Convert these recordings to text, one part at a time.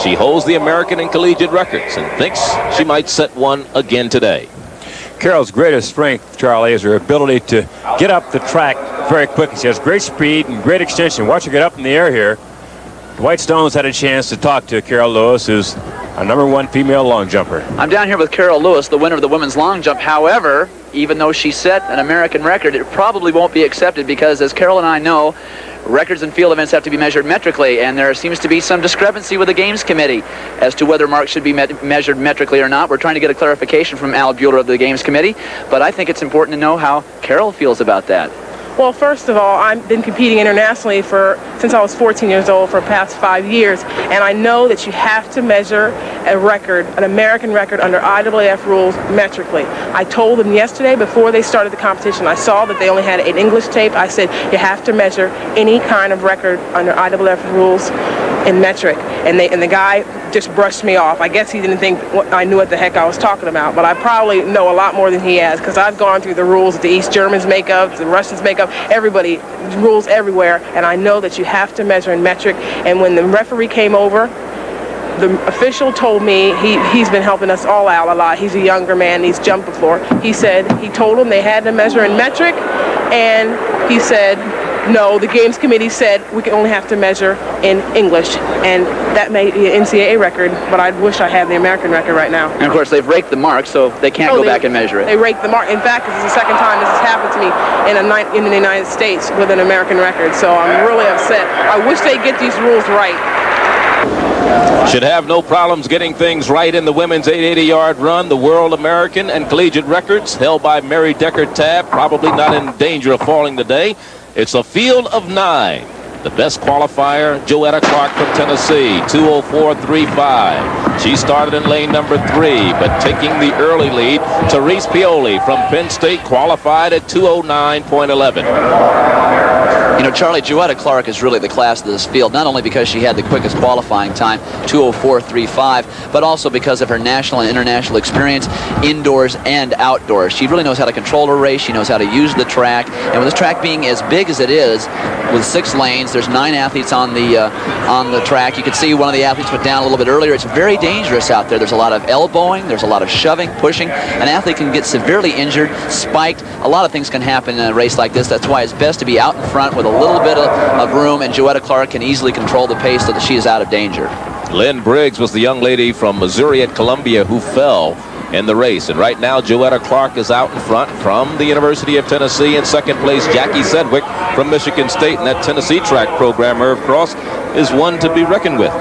She holds the American and collegiate records and thinks she might set one again today. Carol's greatest strength, Charlie, is her ability to get up the track very quickly. She has great speed and great extension. Watch her get up in the air here. Dwight Stones had a chance to talk to Carol Lewis, who's a #1 female long jumper. I'm down here with Carol Lewis, the winner of the women's long jump. However, even though she set an American record, it probably won't be accepted because, as Carol and I know, records in field events have to be measured metrically, and there seems to be some discrepancy with the Games Committee as to whether marks should be measured metrically or not. We're trying to get a clarification from Al Bueller of the Games Committee, but I think it's important to know how Carol feels about that. Well, first of all, I've been competing internationally since I was 14 years old for the past 5 years, and I know that you have to measure a record, an American record under IAAF rules metrically. I told them yesterday before they started the competition, I saw that they only had an English tape. I said, you have to measure any kind of record under IAAF rules in metric, and the guy just brushed me off. I guess he didn't think I knew what the heck I was talking about, but I probably know a lot more than he has because I've gone through the rules the East Germans make up, the Russians make up, everybody, rules everywhere, and I know that you have to measure in metric. And when the referee came over, the official told me, he's been helping us all out a lot. He's a younger man, he's jumped before. He said, he told them they had to measure in metric, and he said, no, the Games Committee said we can only have to measure in English, and that may be an NCAA record, but I wish I had the American record right now. And of course, they've raked the mark, so they can't go back and measure it. They raked the mark. In fact, it's the second time this has happened to me in the United States with an American record, so I'm really upset. I wish they'd get these rules right. Should have no problems getting things right in the women's 880-yard run. The world, American, and collegiate records held by Mary Decker Tabb, probably not in danger of falling today. It's a field of 9. The best qualifier, Joetta Clark from Tennessee, 2:04.35. She started in lane number 3, but taking the early lead, Therese Pioli from Penn State qualified at 2:09.11. You know, Charlie, Joetta Clark is really the class of this field, not only because she had the quickest qualifying time, 2:04.35, but also because of her national and international experience indoors and outdoors. She really knows how to control her race. She knows how to use the track. And with this track being as big as it is, with 6 lanes, there's 9 athletes on the track. You can see one of the athletes went down a little bit earlier. It's very dangerous out there. There's a lot of elbowing. There's a lot of shoving, pushing. An athlete can get severely injured, spiked. A lot of things can happen in a race like this. That's why it's best to be out in front with a little bit of room, and Joetta Clark can easily control the pace so that she is out of danger. Lynn Briggs was the young lady from Missouri at Columbia who fell in the race. And right now, Joetta Clark is out in front from the University of Tennessee. In second place, Jackie Sedgwick from Michigan State. And that Tennessee track program, Irv Cross, is one to be reckoned with.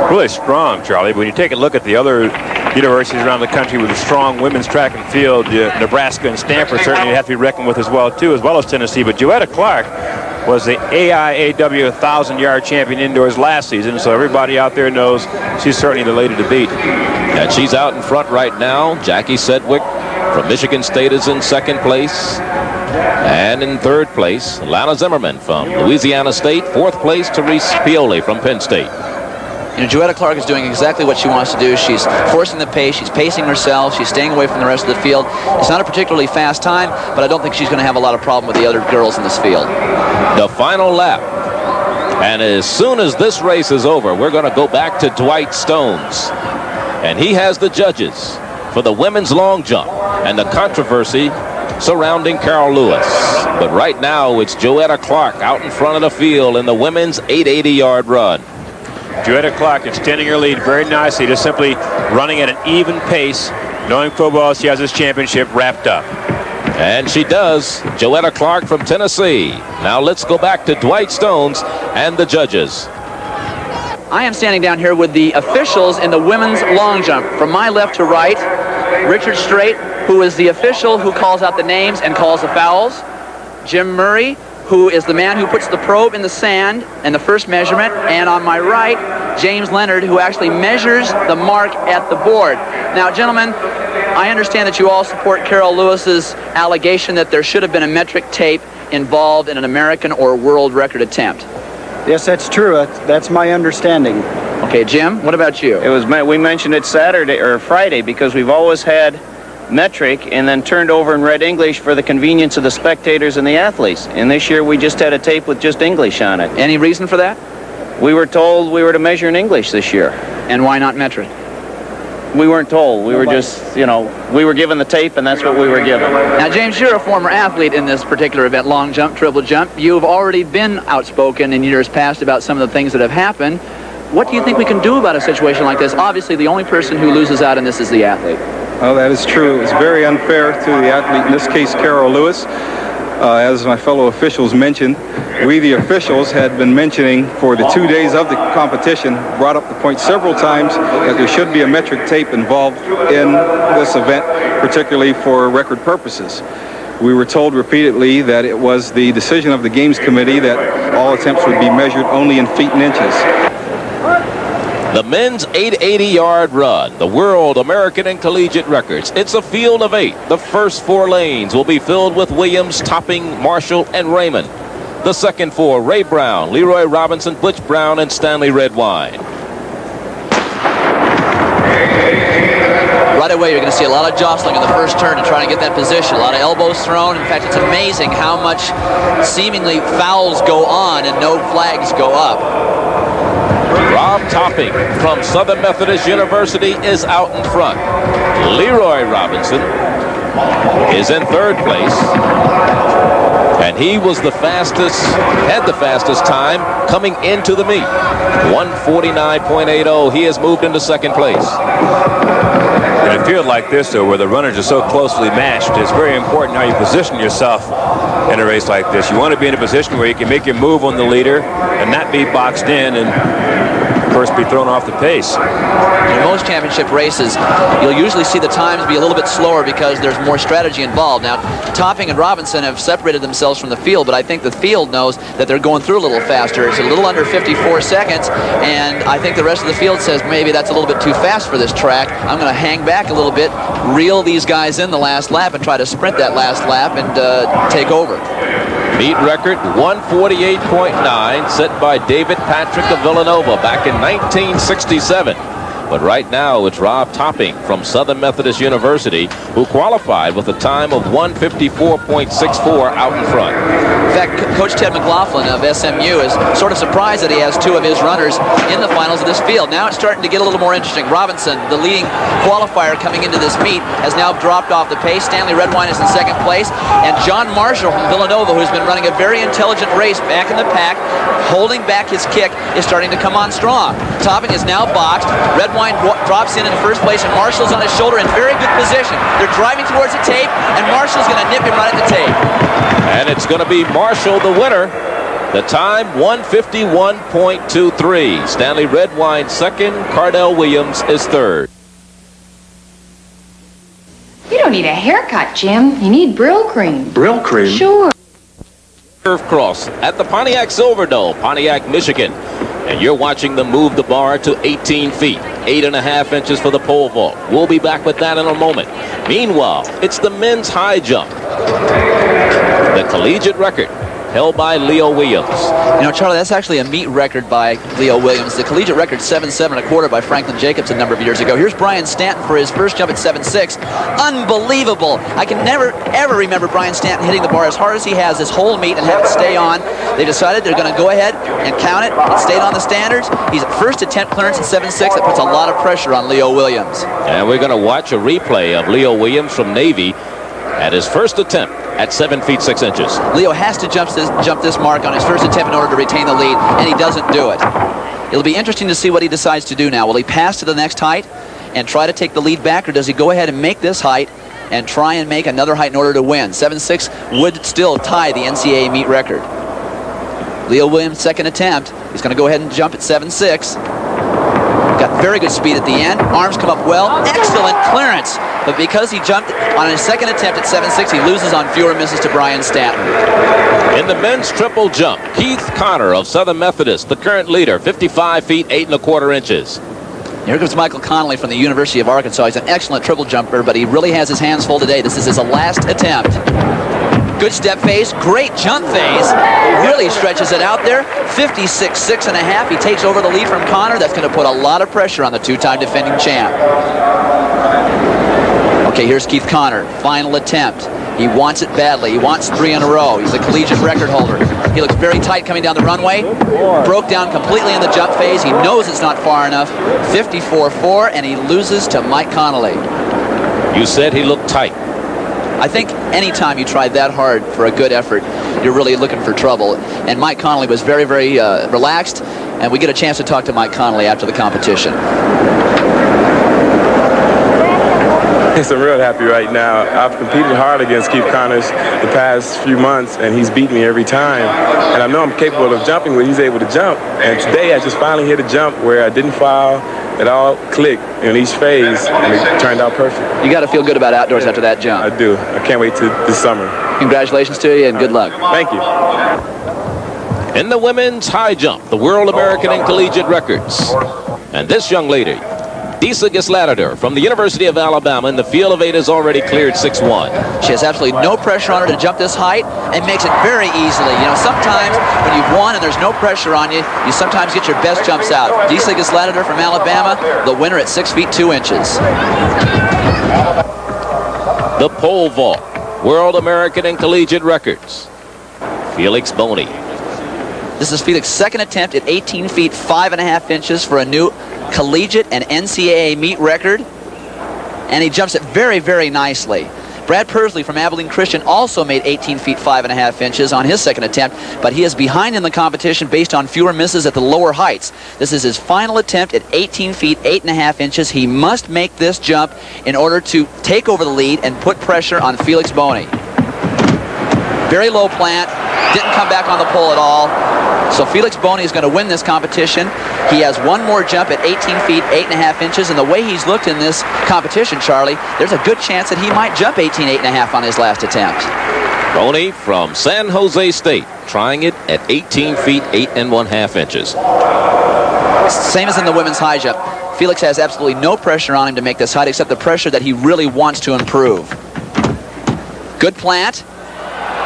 Really strong, Charlie. But when you take a look at the other universities around the country with a strong women's track and field, Nebraska and Stanford certainly have to be reckoned with as well as Tennessee. But Joetta Clark was the AIAW 1,000-yard champion indoors last season, so everybody out there knows she's certainly the lady to beat. And she's out in front right now. Jackie Sedgwick from Michigan State is in second place. And in third place, Lana Zimmerman from Louisiana State. Fourth place, Therese Pioli from Penn State. You know, Joetta Clark is doing exactly what she wants to do. She's forcing the pace. She's pacing herself. She's staying away from the rest of the field. It's not a particularly fast time, but I don't think she's going to have a lot of problem with the other girls in this field. The final lap. And as soon as this race is over, we're going to go back to Dwight Stones. And he has the judges for the women's long jump and the controversy surrounding Carol Lewis. But right now, it's Joetta Clark out in front of the field in the women's 880-yard run. Joetta Clark extending her lead very nicely, just simply running at an even pace, knowing full well she has this championship wrapped up. And she does. Joetta Clark from Tennessee. Now let's go back to Dwight Stones and the judges. I am standing down here with the officials in the women's long jump. From my left to right, Richard Strait, who is the official who calls out the names and calls the fouls. Jim Murray, who is the man who puts the probe in the sand and the first measurement. And on my right, James Leonard, who actually measures the mark at the board. Now, gentlemen, I understand that you all support Carol Lewis's allegation that there should have been a metric tape involved in an American or world record attempt. Yes, that's true. That's my understanding. Okay, Jim, what about you? We mentioned it Saturday or Friday because we've always had metric and then turned over and read English for the convenience of the spectators and the athletes. And this year we just had a tape with just English on it. Any reason for that? We were told we were to measure in English this year. And why not metric? We weren't told. We were just, you know, we were given the tape, and that's what we were given. Now, James, you're a former athlete in this particular event, long jump, triple jump. You've already been outspoken in years past about some of the things that have happened. What do you think we can do about a situation like this? Obviously, the only person who loses out in this is the athlete. Well, that is true. It was very unfair to the athlete, in this case, Carol Lewis. As my fellow officials mentioned, we, the officials, had been mentioning for the 2 days of the competition, brought up the point several times that there should be a metric tape involved in this event, particularly for record purposes. We were told repeatedly that it was the decision of the Games Committee that all attempts would be measured only in feet and inches. The men's 880-yard run, the world, American, and collegiate records. It's a field of 8. The first 4 lanes will be filled with Williams, Topping, Marshall, and Raymond. The second 4, Ray Brown, Leroy Robinson, Butch Brown, and Stanley Redwine. Right away, you're going to see a lot of jostling in the first turn to try and get that position. A lot of elbows thrown. In fact, it's amazing how much seemingly fouls go on and no flags go up. Rob Topping from Southern Methodist University is out in front. Leroy Robinson is in 3rd place. And he was the fastest, had the fastest time coming into the meet. 1:49.80. He has moved into 2nd place. In a field like this, though, where the runners are so closely matched, it's very important how you position yourself in a race like this. You want to be in a position where you can make your move on the leader and not be boxed in and, of course, be thrown off the pace. In most championship races, you'll usually see the times be a little bit slower because there's more strategy involved. Now, Topping and Robinson have separated themselves from the field, but I think the field knows that they're going through a little faster. It's a little under 54 seconds, and I think the rest of the field says maybe that's a little bit too fast for this track. I'm going to hang back a little bit, reel these guys in the last lap, and try to sprint that last lap and take over. Meet record 148.9 set by David Patrick of Villanova back in 1967. But right now it's Rob Topping from Southern Methodist University who qualified with a time of 154.64 out in front. In fact, Coach Ted McLaughlin of SMU is sort of surprised that he has 2 of his runners in the finals of this field. Now it's starting to get a little more interesting. Robinson, the leading qualifier coming into this meet, has now dropped off the pace. Stanley Redwine is in 2nd place. And John Marshall from Villanova, who's been running a very intelligent race back in the pack, holding back his kick, is starting to come on strong. Topping is now boxed. Redwine drops in 1st place, and Marshall's on his shoulder in very good position. They're driving towards the tape, and Marshall's going to nip him right at the tape. And it's going to be Marshall the winner. The time 151.23. Stanley Redwine 2nd. Cardell Williams is 3rd. You don't need a haircut, Jim. You need Brill cream. Brill cream? Sure. Curve cross at the Pontiac Silverdome, Pontiac, Michigan. And you're watching them move the bar to 18 feet, 8.5 inches for the pole vault. We'll be back with that in a moment. Meanwhile, it's the men's high jump. The collegiate record held by Leo Williams. You know, Charlie, that's actually a meet record by Leo Williams. The collegiate record 7.725 by Franklin Jacobs a number of years ago. Here's Brian Stanton for his first jump at 7.6. Unbelievable. I can never, ever remember Brian Stanton hitting the bar as hard as he has this whole meet and have it stay on. They decided they're going to go ahead and count it. It stayed on the standards. He's at first attempt clearance at 7.6. That puts a lot of pressure on Leo Williams. And we're going to watch a replay of Leo Williams from Navy at his first attempt at 7 feet 6 inches. Leo has to jump this mark on his first attempt in order to retain the lead, and he doesn't do it. It'll be interesting to see what he decides to do now. Will he pass to the next height and try to take the lead back, or does he go ahead and make this height and try and make another height in order to win? 7.6 would still tie the NCAA meet record. Leo Williams' 2nd attempt. He's going to go ahead and jump at 7.6. Got very good speed at the end. Arms come up well. Excellent clearance. But because he jumped on his 2nd attempt at 7.6, he loses on fewer misses to Brian Stanton. In the men's triple jump, Keith Connor of Southern Methodist, the current leader, 55 feet 8.25 inches. Here comes Michael Connolly from the University of Arkansas. He's an excellent triple jumper, but he really has his hands full today. This is his last attempt. Good step phase, great jump phase. Really stretches it out there. 56.6.5. He takes over the lead from Connor. That's going to put a lot of pressure on the 2-time defending champ. Okay, here's Keith Connor. Final attempt. He wants it badly. He wants 3 in a row. He's a collegiate record holder. He looks very tight coming down the runway. Broke down completely in the jump phase. He knows it's not far enough. 54.4, and he loses to Mike Connolly. You said he looked tight. I think anytime you try that hard for a good effort, you're really looking for trouble. And Mike Connolly was very, very relaxed, and we get a chance to talk to Mike Connolly after the competition. Yes, I'm real happy right now. I've competed hard against Keith Connors the past few months, and he's beat me every time. And I know I'm capable of jumping when he's able to jump. And today I just finally hit a jump where I didn't foul. It all clicked in each phase, and it turned out perfect. You got to feel good about outdoors after that jump. I do. I can't wait to this summer. Congratulations to you, and good luck. Thank you. In the women's high jump, the World, American, and Collegiate records. And this young lady, Disa Gislater from the University of Alabama, in the field of 8 has already cleared 6'1". She has absolutely no pressure on her to jump this height and makes it very easily. You know, sometimes when you've won and there's no pressure on you, you sometimes get your best jumps out. Disa Gislater from Alabama, the winner at 6 feet 2 inches. The pole vault, World, American, and Collegiate records. Felix Boney. This is Felix's second attempt at 18 feet 5.5 inches for a new collegiate and NCAA meet record, and he jumps it very, very nicely. Brad Persley from Abilene Christian also made 18 feet 5.5 inches on his second attempt, but he is behind in the competition based on fewer misses at the lower heights. This is his final attempt at 18 feet 8.5 inches. He must make this jump in order to take over the lead and put pressure on Felix Boney. Very low plant, didn't come back on the pole at all. So Felix Boney is going to win this competition. He has one more jump at 18 feet 8.5 inches, and the way he's looked in this competition, Charlie, there's a good chance that he might jump 18 8.5 on his last attempt. Boney from San Jose State, trying it at 18 feet 8.5 inches. Same as in the women's high jump. Felix has absolutely no pressure on him to make this height except the pressure that he really wants to improve. Good plant.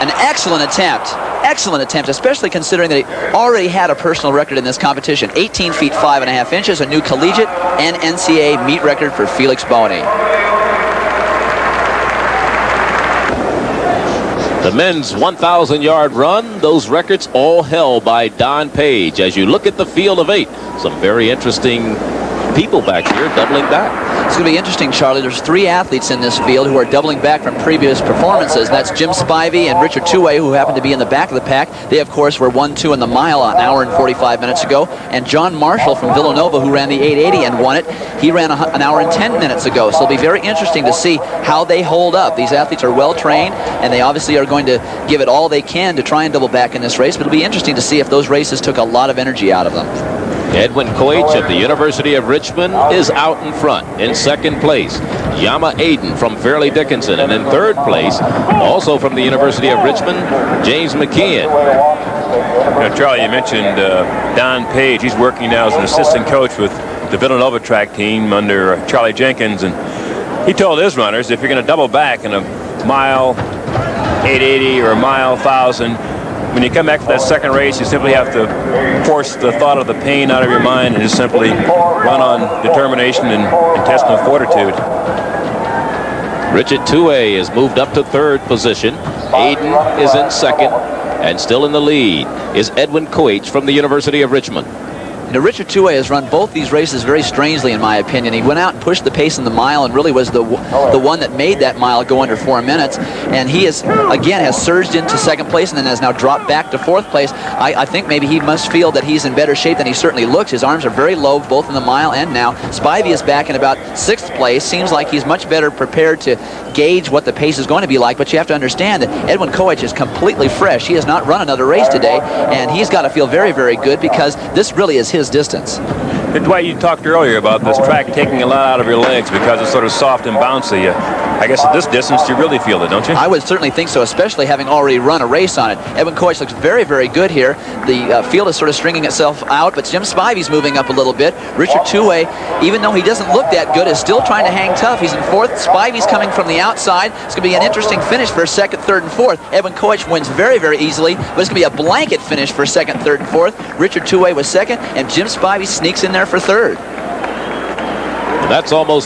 An excellent attempt. Excellent attempt, especially considering that he already had a personal record in this competition. 18 feet 5.5 inches, a new collegiate and NCAA meet record for Felix Boney. The men's 1,000-yard run, those records all held by Don Page. As you look at the field of 8, some very interesting people back here doubling back. It's going to be interesting, Charlie. There's 3 athletes in this field who are doubling back from previous performances. That's Jim Spivey and Richard Tuway, who happen to be in the back of the pack. They, of course, were 1-2 in the mile an hour and 45 minutes ago. And John Marshall from Villanova, who ran the 880 and won it, he ran an hour and 10 minutes ago. So it'll be very interesting to see how they hold up. These athletes are well trained, and they obviously are going to give it all they can to try and double back in this race. But it'll be interesting to see if those races took a lot of energy out of them. Edwin Koich of the University of Richmond is out in front. In second place, Yama Aiden from Fairleigh Dickinson. And in third place, also from the University of Richmond, James McKeon. Now, Charlie, you mentioned Don Page. He's working now as an assistant coach with the Villanova track team under Charlie Jenkins. And he told his runners, if you're going to double back in a mile 880 or a mile 1,000, when you come back for that second race, you simply have to force the thought of the pain out of your mind and just simply run on determination and intestinal fortitude. Richard Tuway is moved up to third position. Aiden is in second, and still in the lead is Edwin Koich from the University of Richmond. You know, Richard Tuway has run both these races very strangely, in my opinion. He went out and pushed the pace in the mile and really was the one that made that mile go under 4 minutes. And he has, again, has surged into second place and then has now dropped back to fourth place. I think maybe he must feel that he's in better shape than he certainly looks. His arms are very low, both in the mile and now. Spivey is back in about 6th place. Seems like he's much better prepared to gauge what the pace is going to be like. But you have to understand that Edwin Koich is completely fresh. He has not run another race today, and he's got to feel very, very good because this really is his distance. And Dwight, you talked earlier about this track taking a lot out of your legs because it's sort of soft and bouncy. I guess at this distance you really feel it, don't you? I would certainly think so, especially having already run a race on it. Edwin Koich looks very, very good here. The field is sort of stringing itself out, but Jim Spivey's moving up a little bit. Richard Tuway, even though he doesn't look that good, is still trying to hang tough. He's in fourth. Spivey's coming from the outside. It's going to be an interesting finish for second, third, and fourth. Edwin Koich wins very, very easily, but it's going to be a blanket finish for second, third, and fourth. Richard Tuway was second, and Jim Spivey sneaks in there for third. That's almost